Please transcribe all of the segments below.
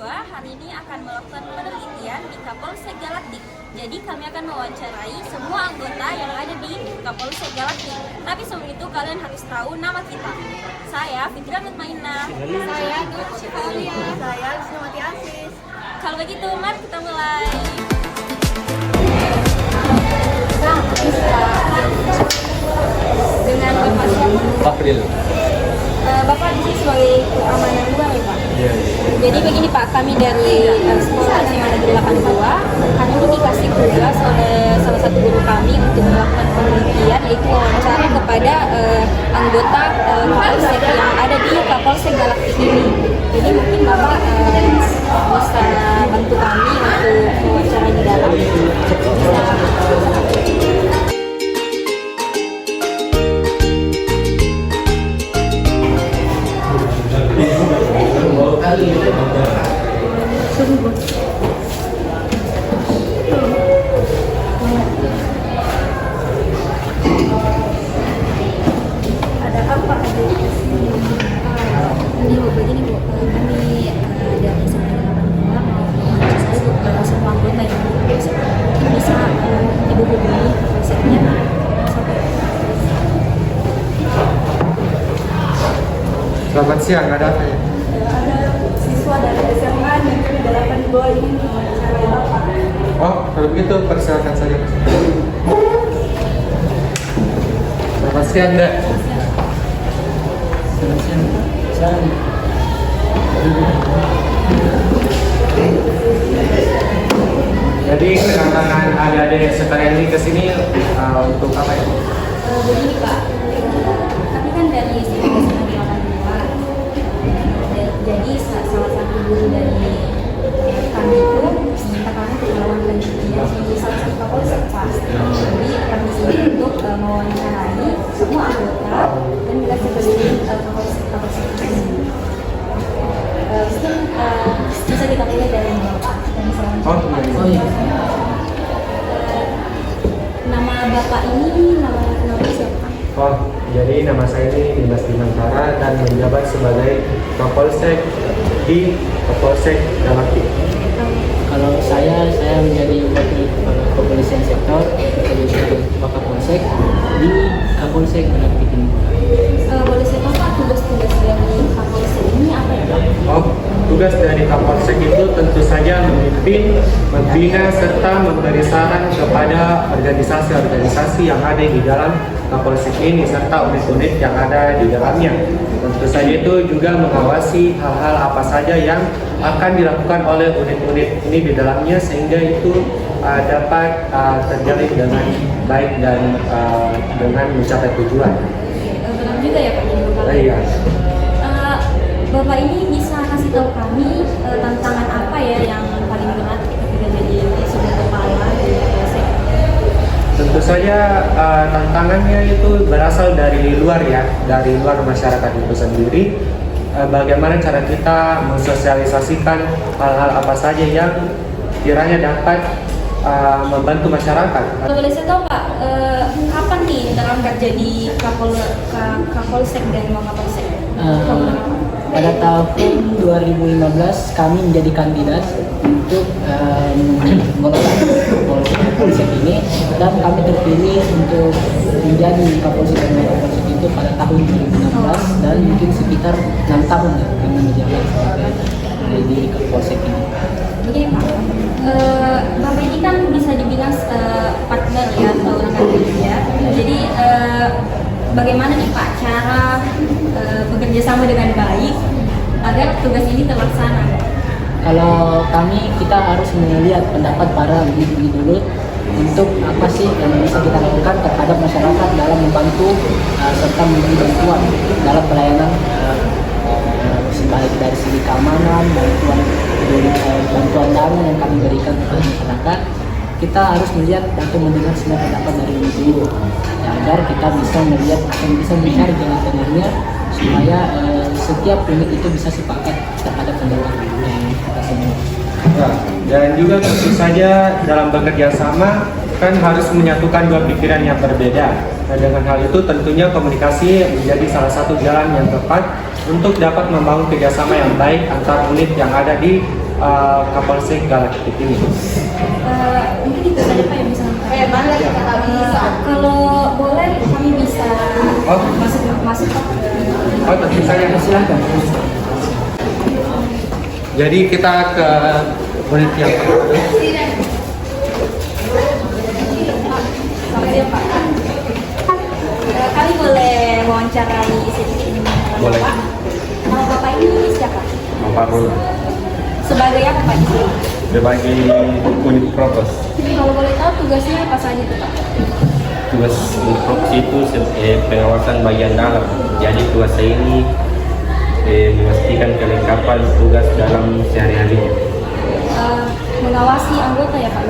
berdua hari ini akan melakukan penelitian di Kapolsek Galaktik. Jadi kami akan mewawancarai semua anggota yang ada di Kapolsek Galaktik. Tapi sebelum itu kalian harus tahu nama kita. Saya Fitria Mutmainah. Saya Nur Syifalia. Saya Lusnawati Asis. Kalau begitu, mari kita mulai. Nah, bisa dengan Bapak siapa? April. Bapak di sini sebagai keamanan luar ya Pak? Iya. Jadi begini Pak, kami dari sekolah SMA Negeri 82 kami ini dikasih tugas oleh salah satu guru kami untuk melakukan penelitian, yaitu wawancara kepada anggota Kapolsek yang ada di Kapolsek Galaktik ini. Jadi mungkin Bapak bisa bantu kami untuk wawancara di dalam. Ada apa ada di sini? Ini Bu, begini Bu, kami dari SMA 82 mau mengajukan semua anggota yang mungkin bisa Ibu hubungi Kapolseknya. Selamat siang, ada apa ya? Ada siswa dari SMA Negeri 82 ini mewawancarai Bapak. Oh, kalau begitu persilakan saja. Selamat siang, Dek. Selamat siang. Jadi kedatangan adik-adik sekalian ini ke sini untuk apa ya? Begini Pak, kami kan dari SMA 82, jadi salah satu guru dari kami itu minta kami untuk melakukan penelitian di salah satu Kapolsek Pak. Jadi kami di sini untuk mewawancarai semua anggota dan juga sekeliling Kapolsek ini. Mungkin bisa kita mulai dari Bapak dan selanjutnya. Oh iya. Nama Bapak ini nama siapa? Oh, jadi nama saya ini Dimas Dimantara dan menjabat sebagai Kapolsek di Kapolsek Galaktik. Kalau saya menjadi wakil kepala kepolisian sektor sebagai Kapolsek di Kapolsek Galaktik ini. Boleh saya tahu Pak, tugas-tugas dari Kapolsek ini apa ya Pak? Oh, tugas dari Kapolsek itu tentu saja memimpin, membina, serta memberi saran kepada organisasi-organisasi yang ada di dalam Kapolsek ini serta unit-unit yang ada di dalamnya. Tentu saja itu juga mengawasi hal-hal apa saja yang akan dilakukan oleh unit-unit ini di dalamnya sehingga itu dapat terjalin dengan baik dan dengan mencapai tujuan. Benar juga ya Pak, jadi Bapak. Iya. Bapak ini bisa kasih tahu kami tantangan apa ya yang paling berat ketika jadi sebagai kepala di Kapolsek? Tentu saja tantangannya itu berasal dari luar ya, dari luar masyarakat itu sendiri. Bagaimana cara kita mensosialisasikan hal-hal apa saja yang kiranya dapat membantu masyarakat. Boleh saya tahu Pak, kapan nih terangkat jadi Kapolsek dan Wakapolsek? Pada tahun 2015 kami menjadi kandidat untuk mengelola Kapolsek ini dan kami terpilih untuk menjadi Kapolsek dan Wakapolsek itu pada tahun 2016 dan mungkin sekitar 6 tahun ya kami menjabat sebagai di Kapolsek ini. Begini Pak, Bapak ini kan bisa dibilang partner ya atau rekan kerja. Jadi bagaimana nih Pak cara bekerja sama dengan baik agar tugas ini terlaksana? Kalau kami, kita harus melihat pendapat para unit-unit dulu untuk apa sih yang bisa kita lakukan terhadap masyarakat dalam membantu serta memberi bantuan dalam pelayanan baik dari segi keamanan, bantuan dana yang kami berikan kepada masyarakat. Kita harus melihat atau mendengar semua pendapat dari unit dulu ya, agar kita bisa melihat dan bisa mencari jalan tengahnya supaya setiap unit itu bisa sepakat terhadap pendapat yang kita semua. Ya, dan juga tentu saja dalam bekerja sama kan harus menyatukan dua pikiran yang berbeda. Nah, dengan hal itu tentunya komunikasi menjadi salah satu jalan yang tepat untuk dapat membangun kerjasama yang baik antar unit yang ada di Kapolsek Galaktik ini? Mungkin itu saja Pak yang bisa kalau boleh kami bisa masuk Pak. Oh, tentu saja. Silakan. Jadi kita ke unit yang pertama. Selamat ya Pak. Kami boleh wawancarai sedikit Boleh. Bapak. Nama Bapak ini siapa? Bapak Rul, Sebagai apa Pak di sini? sebagai unit propos. Kalau boleh tahu tugasnya apa saja tuh Pak? Tugas unit propos itu pengawasan bagian dalam. Jadi tugas saya ini memastikan kelengkapan tugas dalam sehari-harinya. Mengawasi anggota ya Pak?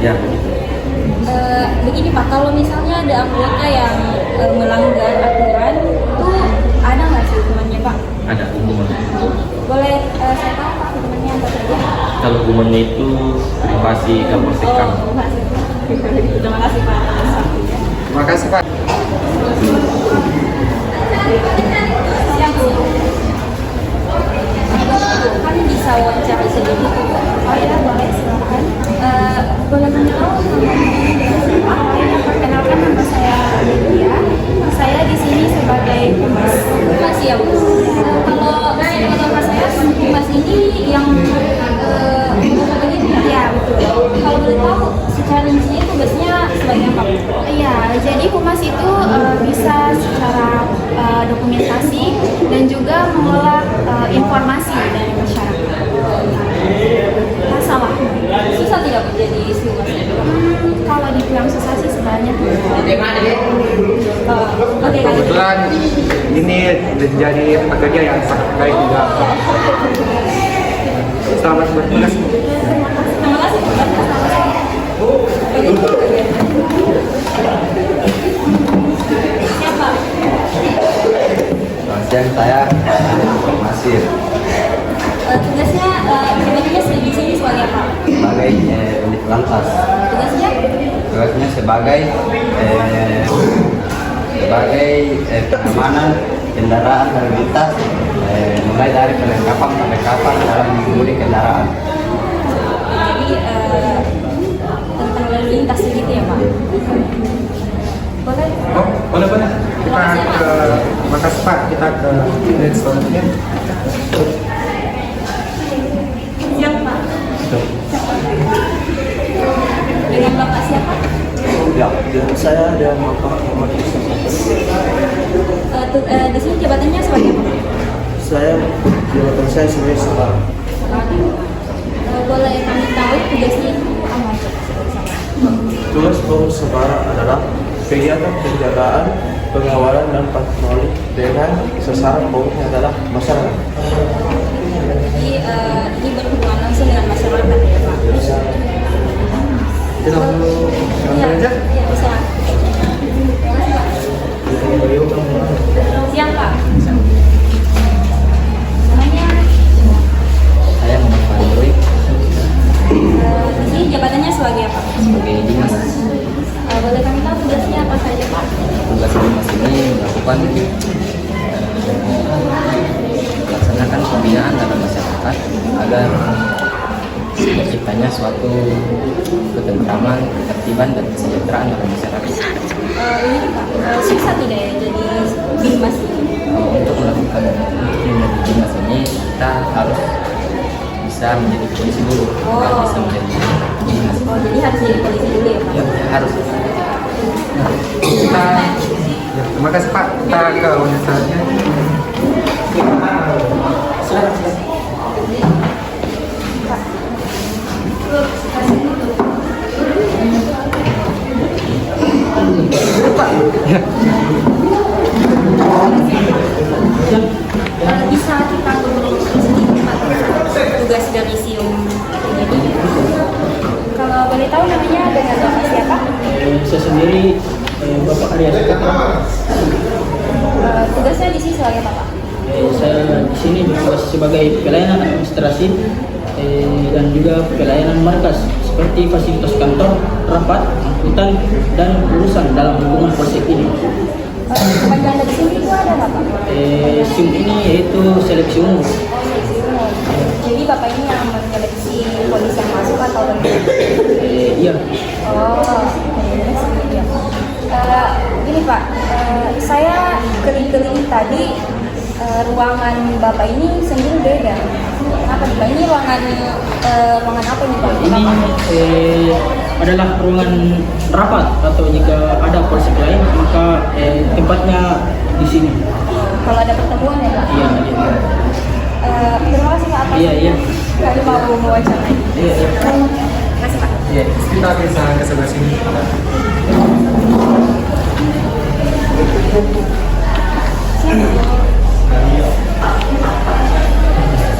Ya, begitu. Begini Pak, kalau misalnya ada anggota yang melanggar aturan, tuh ada nggak sih hukumannya Pak? Ada hukuman. Boleh saya tahu Pak hukumannya apa saja? Kalau hukumannya itu privasi Kapolsek kami. Terima kasih. Terima kasih Pak. Terima kasih Pak. Siang Bu. Kami bisa wawancara sedikit Pak. Oh ya boleh silakan. Boleh kami tahu perkenalkan nama saya Lydia. Saya di sini sebagai humas. Humas ya Bu. Kalau nama saya humas ini yang begini ya betul. Kalau boleh tahu secara rincinya tugasnya sebagai apa Bu? Iya, jadi humas itu bisa secara dokumentasi dan juga mengolah informasi dari masyarakat. Masalah. Susah tidak menjadi humas? Kalau dibilang susah sih sebenarnya Oke kali. Kebetulan ini menjadi pekerja yang sangat baik juga. Selamat bertugas. Terima kasih Pak. Siapa? Selamat siang, saya Masir Tugasnya sebenarnya di sini sebagai apa? sebagai unit lantas. Tugasnya? Tugasnya sebagai pengamanan kendaraan lalu lintas, mulai dari perlengkapan dalam mengemudi kendaraan. Jadi tentang lalu lintas gitu ya Pak? Boleh? Oh, boleh. Kita ke, makasih Pak. Kita ke unit selanjutnya. Siap Pak. Dengan Bapak siapa? Ya, dan saya dan Bapak Muhammad Yusuf. Di sini jabatannya sebagai apa? Jabatan saya sebagai seorang. Boleh kami tahu tugasnya itu apa? Tugas Polres Sabara adalah kegiatan penjagaan, pengawalan dan patroli dengan sasaran pokoknya adalah masyarakat. Jadi ini berhubungan langsung dengan masyarakat ya Pak? Kita mau Iya, aja. iya bisa. Siang Pak. Namanya Saya Muhammad Fadli di sini jabatannya sebagai apa? sebagai dinas. Boleh kami tahu tugasnya apa saja Pak? Tugas dinas ini melakukan melaksanakan pembinaan dalam masyarakat agar terciptanya suatu ketentraman, ketertiban dan kesejahteraan dalam masyarakat. Ini Pak, susah tidak ya jadi bimas ini? Untuk melakukan menjadi dinas ini kita harus bisa menjadi polisi dulu, baru bisa menjadi dinas. Oh jadi harus jadi polisi dulu ya Pak? Ya, harus. Kita, ya, terima kasih Pak. Kita ke unit selanjutnya. Bisa kita ngobrol sedikit Pak tugas dari SIUM ini? Kalau boleh tahu namanya dengan Bapak siapa? Saya sendiri Bapak Arya Saputra. Tugasnya di sini sebagai apa Pak? Saya di sini bertugas sebagai pelayanan administrasi dan juga pelayanan markas seperti fasilitas kantor, rapat, angkutan, dan urusan dalam lingkungan polsek ini. Kepanjangan dari sini itu ada nggak Pak? SIM ini yaitu seleksi umum. Seleksi umum. Jadi Bapak ini yang menyeleksi polisi yang masuk atau bagaimana? Iya. Oh, iya. Gini Pak, saya keliling-keliling tadi, ruangan Bapak ini sendiri beda. Apa nih Pak? Ini ruangan apa nih Pak? Ini adalah ruangan rapat atau jika ada polsek lain maka tempatnya di sini. Kalau ada pertemuan ya Pak? Iya. Terima kasih Pak atas Iya. kami mau mewawancarai. Iya. Terima kasih Pak. Ya, kita bisa ke sebelah sini.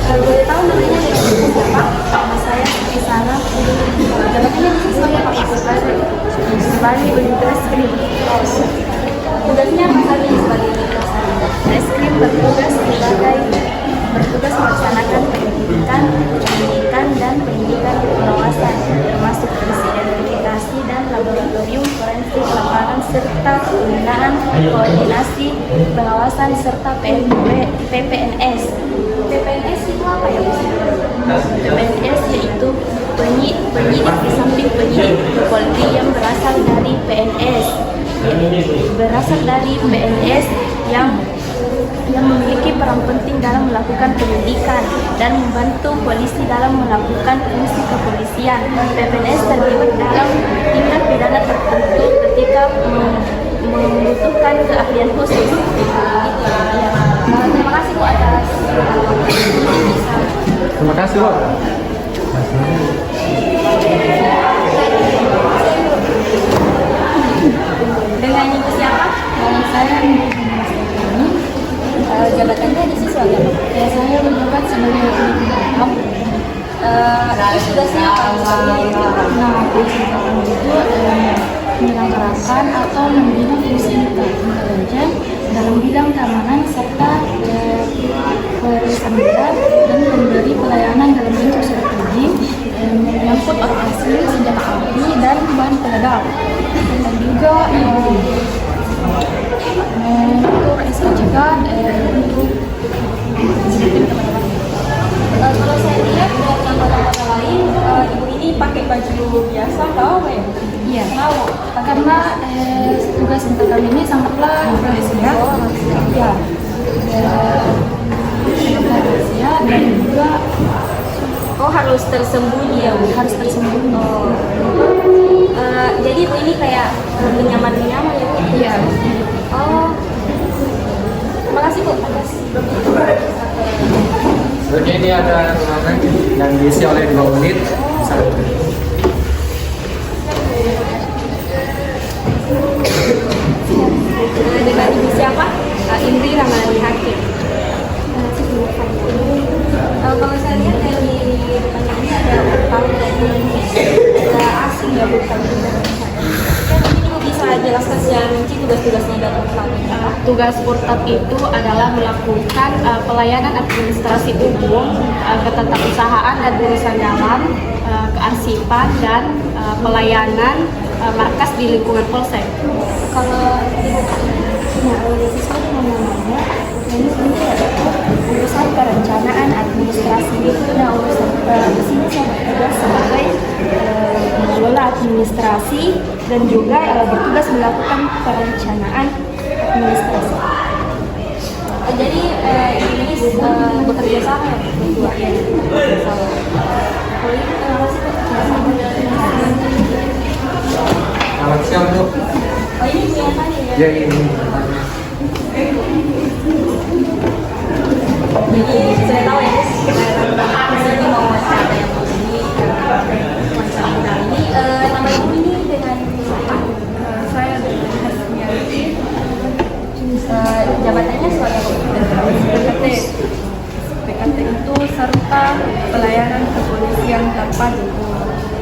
Boleh tahu namanya dari siapa? Nama saya Isana. Jabatannya di sini ya Pak. Sebagai unit reskrim. Tugasnya apa saja sebagai unit reskrim? Bertugas melaksanakan pendidikan dan pendidikan pengawasan, termasuk fungsi identifikasi dan laboratorium forensik lapangan serta penggunaan koordinasi pengawasan serta PPNS. PPNS itu apa ya Bu? PPNS yaitu penyidik di samping penyidik Polri yang berasal dari PNS, yang memiliki peran penting dalam melakukan penyidikan dan membantu polisi dalam melakukan fungsi kepolisian. PPNS terlibat dalam tindak pidana tertentu ketika membutuhkan keahlian khusus. Terima kasih Bu atas Terima kasih Bu. Dengan ibu siapa? Saya jabatannya di siswa ya? Ya, saya menjabat sebagai penyidik. Itu tugasnya apa? Nah, fungsi kami itu menyelenggarakan atau membina fungsi intelijen dalam bidang keamanan serta pemeriksaan dan memberi pelayanan dalam bentuk surat izin menyangkut orang asing, senjata api dan bahan peledak, dan juga mengatur SKCK untuk Kalau saya lihat dari anggota-anggota lain, ibu ini pakai baju biasa atau apa ya? iya, karena tugas untuk kami ini sangatlah rahasia, ya, rahasia dan juga harus tersembunyi ya Bu? harus tersembunyi. Jadi ibu ini kayak menyamar-menyamar ya Bu? Iya. Terima kasih Bu atas Selanjutnya ini ada ruangan yang diisi oleh 2 unit. dengan ibu siapa? Indri Ramadhani Hakim. Kalau saya lihat dari depan ini ada tamu dari Indonesia, ada asing ya bukan Indonesia. Mungkin ibu bisa jelaskan secara rinci tugas-tugasnya dalam pelatihan. Tugas Purtab itu adalah melakukan pelayanan administrasi umum, ketetausahaan dan urusan dalam, kearsipan dan pelayanan markas di lingkungan polsek. Kalau ibu sesuai dengan namanya, ini sebenarnya urusan perencanaan administrasi itu. Nah, urusan di sini saya bertugas sebagai mengelola administrasi dan juga bertugas melakukan perencanaan administrasi. Jadi ini bekerja sama ya berdua ya. Selamat siang Bu. Oh ini punya tadi ya? Ya ini. Jadi saya tahu ya, ini mau wawancara yang ini wawancara kali ini. Nama ibu ini dengan apa? Saya dengan Hasmiati, Jabatannya sebagai PKT. PKT itu serta pelayanan kepolisian terpadu.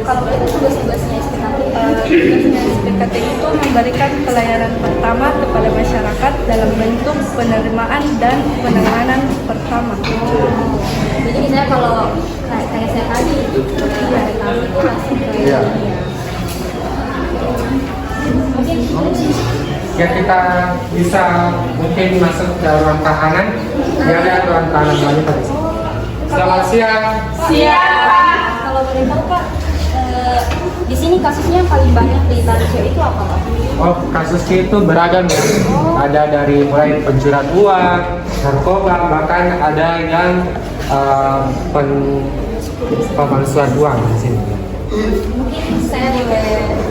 kalau itu tugas-tugasnya SPKT. Tugasnya SPKT itu memberikan pelayanan pertama kepada masyarakat dalam bentuk penerimaan dan penanganan pertama. Jadi misalnya kalau kayak saya tadi dari kami itu langsung ke Iya. mungkin Ya kita bisa mungkin masuk ke ruang tahanan. Ya ada ruang tahanan lagi tadi. Selamat siang. Kalau boleh tahu Pak, di sini kasusnya yang paling banyak di Tarjo itu apa Pak? Oh, kasusnya itu beragam ya. Ada dari mulai pencurian uang, narkoba, bahkan ada yang pemalsuan uang di sini. Mungkin saya boleh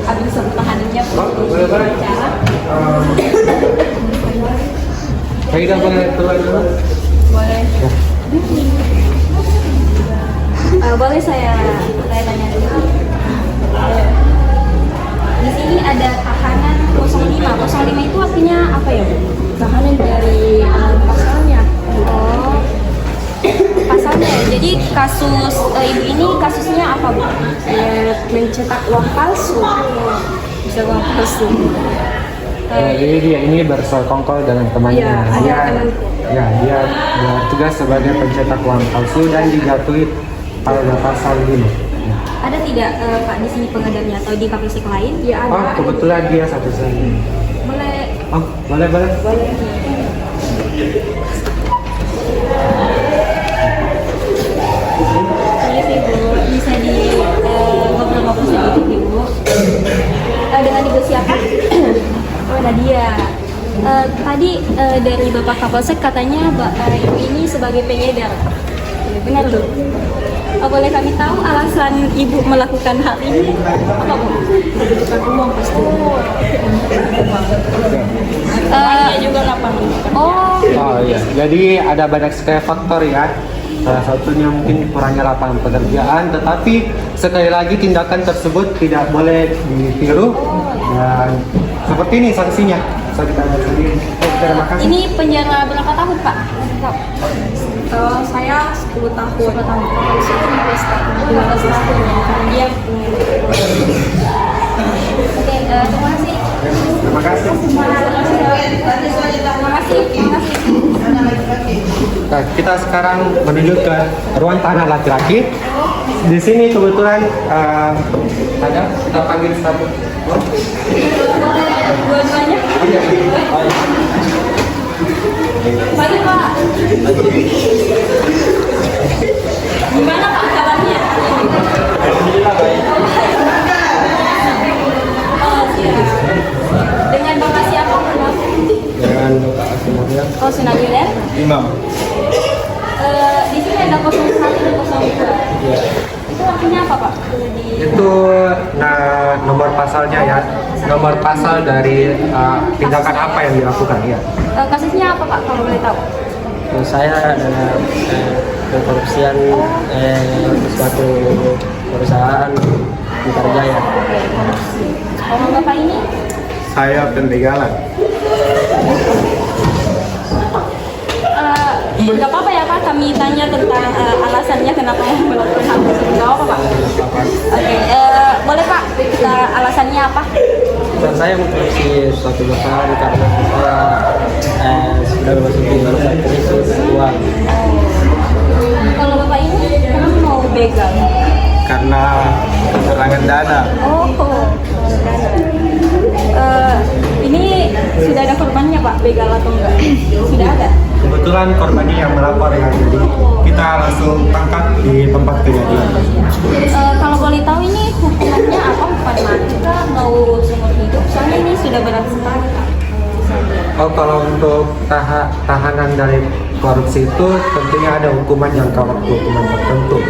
ambil satu tahanannya Oh, boleh. bicara. Aida boleh keluar dulu? Boleh. Boleh saya tanya dulu. Di sini ada tahanan 05. 05 itu artinya apa ya, Bu? Tahanan dari pasalnya. Oh. Pasalnya. Jadi kasus ibu ini kasusnya apa, Bu? Mencetak uang palsu. Bisa uang palsu. Jadi dia ini bersekongkol dengan temannya. Iya, ada Dia, temanku. ya, dia bertugas sebagai pencetak uang palsu dan dijatuhi pada pasal 5. Ada tidak Pak di sini pengedarnya atau di kapolsek lain? Ya Oh, kebetulan dia satu saja. Boleh. Oh, boleh. Boleh. Ibu, bisa di ngobrol-ngobrol sedikit Ibu. Dengan Ibu siapa? Oh, Nadia. Tadi dari Bapak Kapolsek katanya Ibu ini sebagai pengedar. Benar Bu? Boleh kami tahu alasan Ibu melakukan hal ini? Apa Bu? Membutuhkan uang pasti. Juga lapangan. Oh iya, jadi ada banyak sekali faktor ya. Salah satunya mungkin kurangnya lapangan pekerjaan, tetapi sekali lagi tindakan tersebut tidak boleh ditiru dan seperti ini sanksinya. Bisa kita lihat sendiri. Terima kasih. Ini penjara berapa tahun Pak? Saya 10 tahun. 10 tahun. 15 tahun. Kemudian oke, terima kasih. Terima kasih. Terima kasih. Nah, kita sekarang menuju ke ruang tahanan laki-laki. Di sini kebetulan ada kita panggil satu. Dua-duanya. Pagi Pak. Gimana Pak kabarnya? Alhamdulillah baik. Oh, siap. Dengan Bapak siapa? Dengan Bapak Asmurya. Oh, Sunabiler. Imam. Di sini ada 01 dan 02. Itu artinya apa Pak? Itu nomor pasalnya ya, nomor pasal dari tindakan apa yang dilakukan ya. Kasusnya apa Pak kalau boleh tahu? Saya adalah korupsian suatu perusahaan di Tarjaya. Kalau Bapak ini? Saya pembegalan. Nggak apa-apa ya Pak, kami tanya tentang alasannya kenapa mau melakukan hal tersebut. Nggak apa-apa Pak? Oke, boleh Pak, alasannya apa? Dan saya mengkorupsi suatu perusahaan karena saya sudah memasuki masa krisis uang. Kalau Bapak ini, kenapa mau begal? Karena kekurangan dana. Ini sudah ada korbannya Pak, begal atau enggak? Sudah ada? Kebetulan korbannya yang melapor ya, jadi kita langsung tangkap di tempat kejadian. Kalau boleh tahu ini hukumannya apa? Hukuman mati kah? Mau seumur hidup? Soalnya ini sudah berat sekali Pak. Oh, kalau untuk tahanan dari korupsi itu tentunya ada hukuman jangka waktu, hukuman tertentu.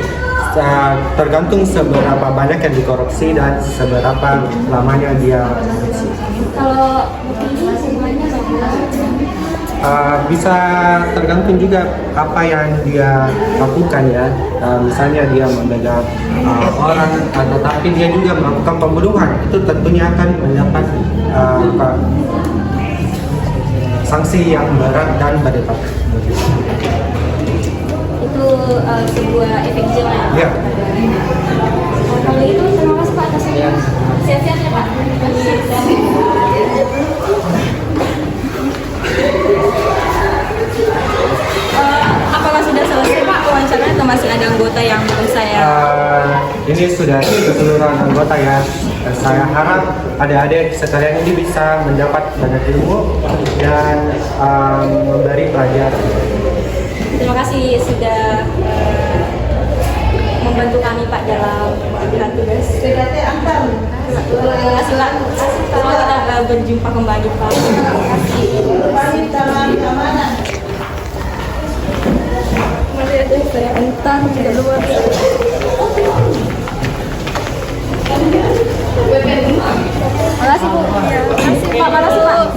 Tergantung seberapa banyak yang dikorupsi dan seberapa lamanya dia korupsi. Kalau ini hukumannya Bisa tergantung juga apa yang dia lakukan ya. Misalnya dia membegal orang, tetapi dia juga melakukan pembunuhan, itu tentunya akan mendapat sanksi yang berat dan berdampak. itu sebuah efek jerah. Ya. Kalau itu terima kasih Pak atas sehat-sehat ya Pak. Apakah sudah selesai Pak wawancaranya atau masih ada anggota yang belum saya? Ini sudah keseluruhan anggota ya. Saya harap adik-adik sekalian ini bisa mendapat banyak ilmu dan memberi pelajaran. Terima kasih sudah membantu kami Pak dalam melakukan tugas. Selamat berjumpa kembali Pak. Terima kasih. Melihat saya entar keluar. Makasih Bu. Makasih Pak. Makasih Pak.